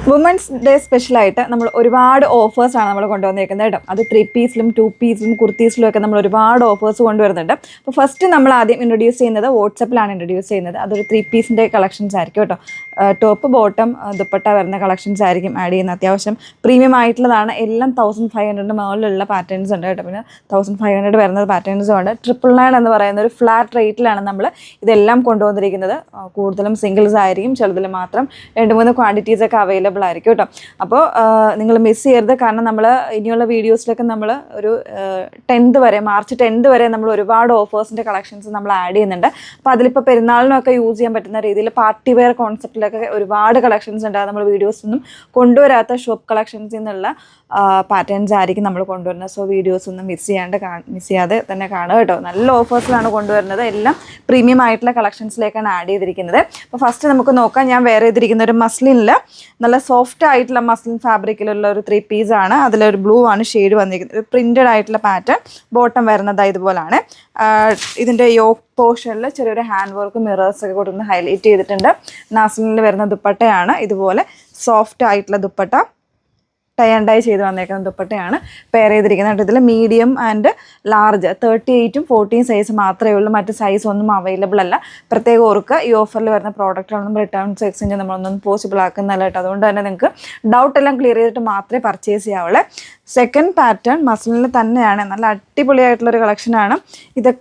Women's day സ്പെഷ്യലായിട്ട് നമ്മൾ ഒരുപാട് ഓഫേഴ്സാണ് നമ്മൾ കൊണ്ടുവന്നിരിക്കുന്നത് കേട്ടോ. അത് 3 പീസിലും 2 പീസിലും കുർത്തീസിലും ഒക്കെ നമ്മൾ ഒരുപാട് ഓഫേഴ്സ് കൊണ്ടുവരുന്നുണ്ട്. അപ്പോൾ ഫസ്റ്റ് നമ്മൾ ആദ്യം ഇൻട്രൊഡ്യൂസ് ചെയ്യുന്നത് വാട്സപ്പിലാണ് ഇൻട്രൊഡ്യൂസ് ചെയ്യുന്നത്. അതൊരു 3 പീസിൻ്റെ കളക്ഷൻസ് ആയിരിക്കും കേട്ടോ. ടോപ്പ് ബോട്ടം ദുപ്പട്ട വരുന്ന കളക്ഷൻസ് ആയിരിക്കും ആഡ് ചെയ്യുന്നത്. അത്യാവശ്യം പ്രീമിയം ആയിട്ടുള്ളതാണ്. എല്ലാം 1500 മുകളിലുള്ള പാറ്റേൺസ് ഉണ്ട് കേട്ടോ. പിന്നെ 1500 വരുന്ന പാറ്റേൺസും ഉണ്ട്. 999 എന്ന് പറയുന്ന ഒരു ഫ്ലാറ്റ് റേറ്റിലാണ് നമ്മൾ ഇതെല്ലാം കൊണ്ടുവന്നിരിക്കുന്നത്. കൂടുതലും സിംഗിൾസ് ആയിരിക്കും, ചിലതിൽ മാത്രം 2-3 ക്വാണ്ടിറ്റീസ് ഒക്കെ അവൈലബിൾ ആയിരിക്കും കേട്ടോ. അപ്പോൾ നിങ്ങൾ മിസ് ചെയ്യരുത്. കാരണം നമ്മൾ ഇനിയുള്ള വീഡിയോസിലൊക്കെ നമ്മൾ ഒരു 10th വരെ, മാർച്ച് 10th വരെ നമ്മൾ ഒരുപാട് ഓഫേഴ്സിൻ്റെ കളക്ഷൻസ് നമ്മൾ ആഡ് ചെയ്യുന്നുണ്ട്. അപ്പോൾ അതിലിപ്പോൾ പെരുന്നാളിനൊക്കെ യൂസ് ചെയ്യാൻ പറ്റുന്ന രീതിയിൽ പാർട്ടി വെയർ കോൺസെപ്റ്റിലൊക്കെ ഒരുപാട് കളക്ഷൻസ് ഉണ്ട്. നമ്മൾ വീഡിയോസൊന്നും കൊണ്ടുവരാത്ത ഷോപ്പ് കളക്ഷൻസിൽ നിന്നുള്ള പാറ്റേൺസ് ആയിരിക്കും നമ്മൾ കൊണ്ടുവരുന്നത്. സോ വീഡിയോസ് ഒന്നും മിസ് ചെയ്യാതെ തന്നെ കാണുക കേട്ടോ. നല്ല ഓഫേഴ്സിലാണ് കൊണ്ടുവരുന്നത്. എല്ലാം പ്രീമിയം ആയിട്ടുള്ള കളക്ഷൻസിലേക്കാണ് ആഡ് ചെയ്തിരിക്കുന്നത്. അപ്പോൾ ഫസ്റ്റ് നമുക്ക് നോക്കാം. ഞാൻ വേറെ ചെയ്തിരിക്കുന്ന ഒരു മസ്ലിനിൽ നല്ല സോഫ്റ്റ് ആയിട്ടുള്ള മസ്ലിൻ ഫാബ്രിക്കിലുള്ള ഒരു 3 പീസാണ്. അതിലൊരു ബ്ലൂ ആണ് ഷെയ്ഡ് വന്നിരിക്കുന്നത്. ഒരു പ്രിൻറ്റഡ് ആയിട്ടുള്ള പാറ്റേൺ. ബോട്ടം വരുന്നത് ഇതുപോലാണ്. ഇതിൻ്റെ യോക്ക് പോർഷനിൽ ചെറിയൊരു ഹാൻഡ് വർക്ക് മിറേഴ്സൊക്കെ കൊടുത്ത് ഹൈലൈറ്റ് ചെയ്തിട്ടുണ്ട്. നാസിലിൽ വരുന്ന ദുപ്പട്ടയാണ്. ഇതുപോലെ സോഫ്റ്റ് ആയിട്ടുള്ള ദുപ്പട്ട ടൈ ആൻഡ് ഡൈ ചെയ്ത് വന്നേക്കുന്ന ദുപ്പട്ടയാണ് പെയർ ചെയ്തിരിക്കുന്നത്. ഇതിൽ മീഡിയം ആൻഡ് ലാർജ് 38ഉം 14 സൈസ് മാത്രമേ ഉള്ളൂ. മറ്റ് സൈസ് ഒന്നും അവൈലബിൾ അല്ല. പ്രത്യേകം ഓർക്കുക, ഈ ഓഫറിൽ വരുന്ന പ്രോഡക്റ്റുകളൊന്നും റിട്ടേൺസ് എക്സ്ചേഞ്ച് നമ്മളൊന്നും പോസിബിൾ ആക്കുന്നതല്ല കേട്ടോ. അതുകൊണ്ട് തന്നെ നിങ്ങൾക്ക് ഡൗട്ട് എല്ലാം ക്ലിയർ ചെയ്തിട്ട് മാത്രമേ പർച്ചേസ് ചെയ്യാവുള്ളൂ. സെക്കൻഡ് പാറ്റേൺ മസ്ലിനിൽ തന്നെയാണ്. നല്ല അടിപൊളിയായിട്ടുള്ളൊരു കളക്ഷനാണ്.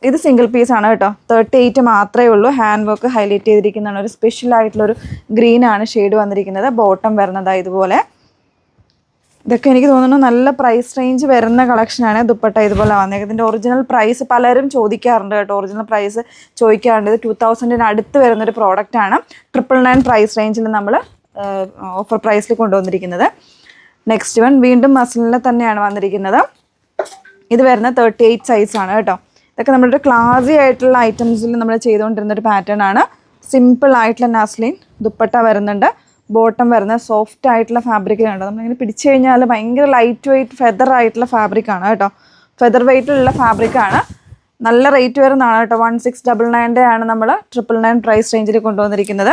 ഇത് സിംഗിൾ പീസാണ് കേട്ടോ. 38 മാത്രമേ ഉള്ളൂ. ഹാൻഡ് വർക്ക് ഹൈലൈറ്റ് ചെയ്തിരിക്കുന്നതാണ്. ഒരു സ്പെഷ്യൽ ആയിട്ടുള്ളൊരു ഗ്രീനാണ് ഷെയ്ഡ് വന്നിരിക്കുന്നത്. ബോട്ടം വരുന്നത് ഇതുപോലെ. ഇതൊക്കെ എനിക്ക് തോന്നുന്നു നല്ല പ്രൈസ് റേഞ്ച് വരുന്ന കളക്ഷനാണ്. ദുപ്പട്ട ഇതുപോലെ വന്നേക്കുന്നത്. ഇതിൻ്റെ ഒറിജിനൽ പ്രൈസ് പലരും ചോദിക്കാറുണ്ട് കേട്ടോ. ഒറിജിനൽ പ്രൈസ് ചോദിക്കാറുണ്ട്. ഇത് 2000 അടുത്ത് വരുന്നൊരു പ്രോഡക്റ്റാണ്. 999 പ്രൈസ് റേഞ്ചിൽ നമ്മൾ ഓഫർ പ്രൈസിൽ കൊണ്ടുവന്നിരിക്കുന്നത്. നെക്സ്റ്റ് വൺ വീണ്ടും മസ്ലിനിൽ തന്നെയാണ് വന്നിരിക്കുന്നത്. ഇത് വരുന്ന 38 സൈസാണ് കേട്ടോ. ഇതൊക്കെ നമ്മുടെ ഒരു ക്ലാസി ആയിട്ടുള്ള ഐറ്റംസിൽ നമ്മൾ ചെയ്തുകൊണ്ടിരുന്നൊരു പാറ്റേൺ ആണ്. സിമ്പിൾ ആയിട്ടുള്ള നാസ്ലിൻ ദുപ്പട്ട വരുന്നുണ്ട്. ബോട്ടം വരുന്ന സോഫ്റ്റ് ആയിട്ടുള്ള ഫാബ്രിക്കിലുണ്ട്. നമ്മളിങ്ങനെ പിടിച്ചു കഴിഞ്ഞാൽ ഭയങ്കര ലൈറ്റ് വെയ്റ്റ് ഫെദർ ആയിട്ടുള്ള ഫാബ്രിക്കാണ് കേട്ടോ. ഫെദർ വെയ്റ്റിലുള്ള ഫാബ്രിക്കാണ്. നല്ല റേറ്റ് വരുന്നതാണ് കേട്ടോ. 1699 ആണ് നമ്മൾ 999 പ്രൈസ് റേഞ്ചിൽ കൊണ്ടുവന്നിരിക്കുന്നത്.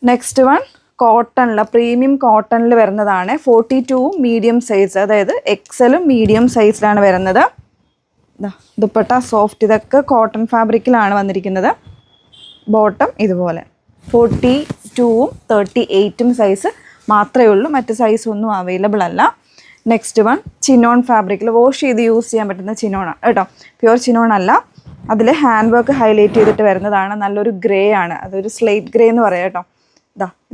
നെക്സ്റ്റ് വൺ കോട്ടണിൽ, പ്രീമിയം കോട്ടണിൽ വരുന്നതാണ്. 42 മീഡിയം സൈസ്, അതായത് എക്സലും മീഡിയം സൈസിലാണ് വരുന്നത്. ദുപ്പട്ട സോഫ്റ്റ്. ഇതൊക്കെ കോട്ടൺ ഫാബ്രിക്കിലാണ് വന്നിരിക്കുന്നത്. ബോട്ടം ഇതുപോലെ 42ഉം 38ഉം സൈസ് മാത്രമേ ഉള്ളൂ. മറ്റ് സൈസ് ഒന്നും അവൈലബിൾ അല്ല. നെക്സ്റ്റ് വൺ ചിനോൺ ഫാബ്രിക്കിൽ വാഷ് ചെയ്ത് യൂസ് ചെയ്യാൻ പറ്റുന്ന ചിനോണാണ് കേട്ടോ. പ്യുവർ ചിനോൺ അല്ല. അതിൽ ഹാൻഡ് വർക്ക് ഹൈലൈറ്റ് ചെയ്തിട്ട് വരുന്നതാണ്. നല്ലൊരു ഗ്രേ ആണ്. അതൊരു സ്ലേറ്റ് ഗ്രേ എന്ന് പറയാം കേട്ടോ.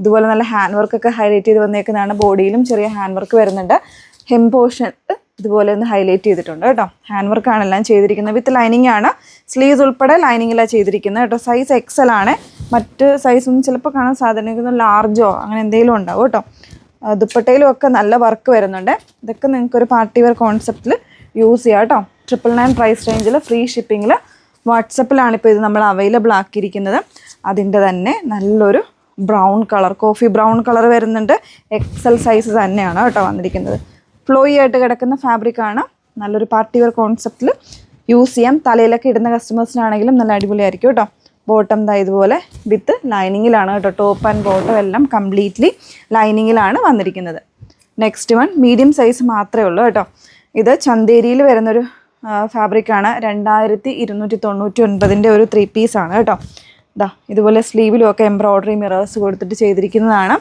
ഇതുപോലെ നല്ല ഹാൻഡ് വർക്കൊക്കെ ഹൈലൈറ്റ് ചെയ്ത് വന്നേക്കുന്നതാണ്. ബോഡിയിലും ചെറിയ ഹാൻഡ് വർക്ക് വരുന്നുണ്ട്. ഹെം പോർഷൻ ഇതുപോലെ ഒന്ന് ഹൈലൈറ്റ് ചെയ്തിട്ടുണ്ട് കേട്ടോ. ഹാൻഡ് വർക്കാണ് എല്ലാം ചെയ്തിരിക്കുന്നത്. വിത്ത് ലൈനിങ് ആണ്. സ്ലീവ്സ് ഉൾപ്പെടെ ലൈനിങ്ങിലാണ് ചെയ്തിരിക്കുന്നത് കേട്ടോ. സൈസ് എക്സൽ ആണ്. മറ്റ് സൈസൊന്നും ചിലപ്പോൾ കാണാൻ സാധാരണ ലാർജോ അങ്ങനെ എന്തെങ്കിലും ഉണ്ടാവും കേട്ടോ. ദുപ്പട്ടയിലും ഒക്കെ നല്ല വർക്ക് വരുന്നുണ്ട്. ഇതൊക്കെ നിങ്ങൾക്കൊരു പാർട്ടി വെയർ കോൺസെപ്റ്റിൽ യൂസ് ചെയ്യാം കേട്ടോ. 999 പ്രൈസ് റേഞ്ചിൽ ഫ്രീ ഷിപ്പിങ്ങിൽ വാട്സപ്പിലാണിപ്പോൾ ഇത് നമ്മൾ അവൈലബിൾ ആക്കിയിരിക്കുന്നത്. അതിൻ്റെ തന്നെ നല്ലൊരു brown colour, coffee brown colour വരുന്നുണ്ട്. എക്സൽ സൈസ് തന്നെയാണ് കേട്ടോ വന്നിരിക്കുന്നത്. ഫ്ലോയി ആയിട്ട് കിടക്കുന്ന ഫാബ്രിക്കാണ്. നല്ലൊരു പാർട്ടി വെയർ കോൺസെപ്റ്റിൽ യൂസ് ചെയ്യാം. തലയിലൊക്കെ ഇടുന്ന കസ്റ്റമേഴ്സിനാണെങ്കിലും നല്ല അടിപൊളിയായിരിക്കും കേട്ടോ. ബോട്ടം ഇതുപോലെ വിത്ത് ലൈനിങ്ങിലാണ് കേട്ടോ. ടോപ്പ് ആൻഡ് ബോട്ടം എല്ലാം കംപ്ലീറ്റ്ലി ലൈനിങ്ങിലാണ് വന്നിരിക്കുന്നത്. നെക്സ്റ്റ് വൺ മീഡിയം സൈസ് മാത്രമേ ഉള്ളൂ കേട്ടോ. ഇത് ചന്തേരിയിൽ വരുന്നൊരു ഫാബ്രിക്കാണ്. 2299 ഒരു 3 പീസാണ് കേട്ടോ. ഇതുപോലെ സ്ലീവിലും ഒക്കെ എംബ്രോയ്ഡറി മിറേഴ്സ് കൊടുത്തിട്ട് ചെയ്തിരിക്കുന്നതാണ്.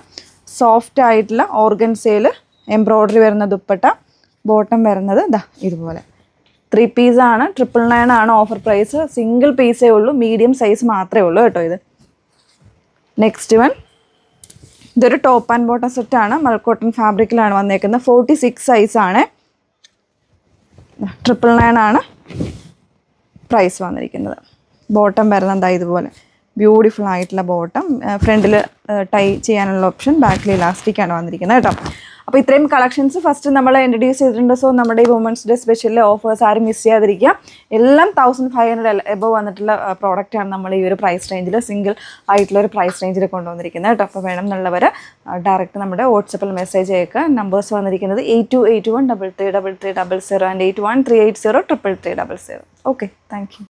സോഫ്റ്റ് ആയിട്ടുള്ള ഓർഗൻസയിൽ എംബ്രോയ്ഡറി വരുന്ന ദുപ്പട്ട. ബോട്ടം വരുന്നത് ഇതുപോലെ 3 പീസാണ്. 999 ആണ് ഓഫർ പ്രൈസ്. സിംഗിൾ പീസേ ഉള്ളൂ. മീഡിയം സൈസ് മാത്രമേ ഉള്ളൂ കേട്ടോ ഇത്. നെക്സ്റ്റ് വൺ ഇതൊരു ടോപ്പ് ആൻഡ് ബോട്ടം സെറ്റാണ്. മൽക്കോട്ടൺ ഫാബ്രിക്കിലാണ് വന്നേക്കുന്നത്. 46 സൈസാണ്. 999 ആണ് പ്രൈസ് വന്നിരിക്കുന്നത്. ബോട്ടം വരുന്നത് ഇതുപോലെ ബ്യൂട്ടിഫുൾ ആയിട്ടുള്ള ബോട്ടം. ഫ്രണ്ടിൽ ടൈ ചെയ്യാനുള്ള ഓപ്ഷൻ, ബാക്കിൽ ഇലാസ്റ്റിക്കാണ് വന്നിരിക്കുന്നത് കേട്ടോ. അപ്പോൾ ഇത്രയും കളക്ഷൻസ് ഫസ്റ്റ് നമ്മൾ ഇൻട്രൊഡ്യൂസ് ചെയ്തിട്ടുണ്ട്. സോ നമ്മുടെ ഈ വുമൻസ് ഡേ സ്പെഷ്യലിലെ ഓഫേഴ്സ് ആരും മിസ് ചെയ്യാതിരിക്കുക. എല്ലാം 1500 എബവ് വന്നിട്ടുള്ള പ്രോഡക്റ്റാണ് നമ്മൾ ഈ ഒരു പ്രൈസ് റേഞ്ചിൽ, സിംഗിൾ ആയിട്ടുള്ള ഒരു പ്രൈസ് റേഞ്ചിൽ കൊണ്ടുവന്നിരിക്കുന്നത് കേട്ടോ. അപ്പോൾ വേണം എന്നുള്ളവർ ഡയറക്റ്റ് നമ്മുടെ വാട്സപ്പിൽ മെസ്സേജ് അയക്കുക. നമ്പേഴ്സ് വന്നിരിക്കുന്നത് 8281333300 ആൻഡ് 8138033300. Okay, thank you.